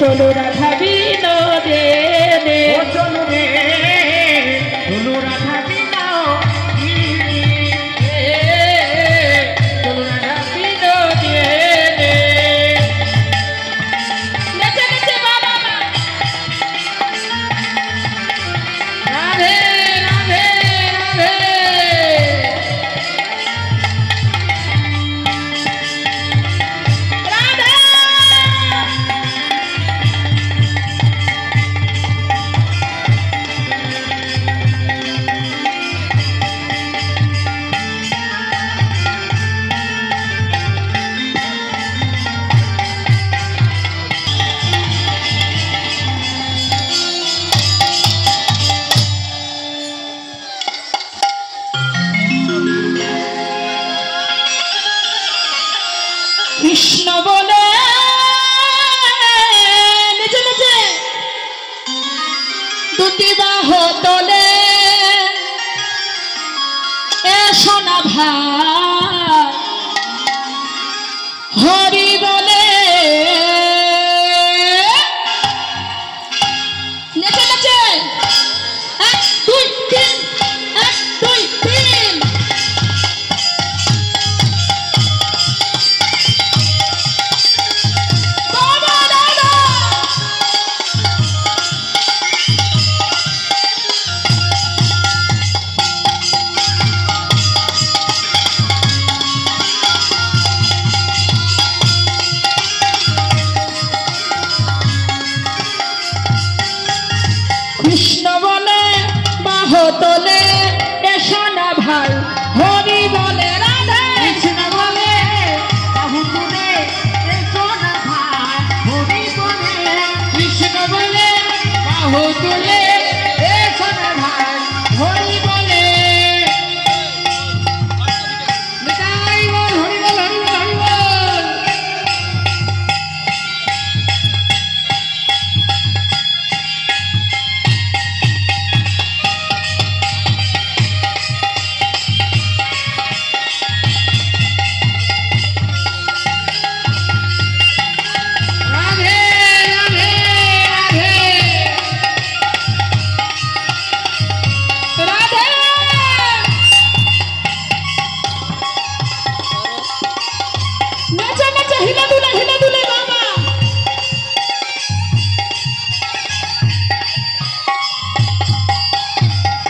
চলো রাধা বিনোদে চলো রে চলো রাধা বিনোদে চলো রাধা বিনোদে নেচে নেচে বাবা রাধে রাধে রাধে কৃষ্ণ বলে নেচে নেচে দুটি বাহু তোলে এ সোনা ভাই হরি বলে নেচে নেচে 1 2 3 1 2 3 কৃষ্ণ বলে বাহু তোলে এ সোনা ভাই হরি বলে রাধে কৃষ্ণ বলে বাহু তুলে এ সোনা ভাই হরি বলে কৃষ্ণ বলে বাহু তোলে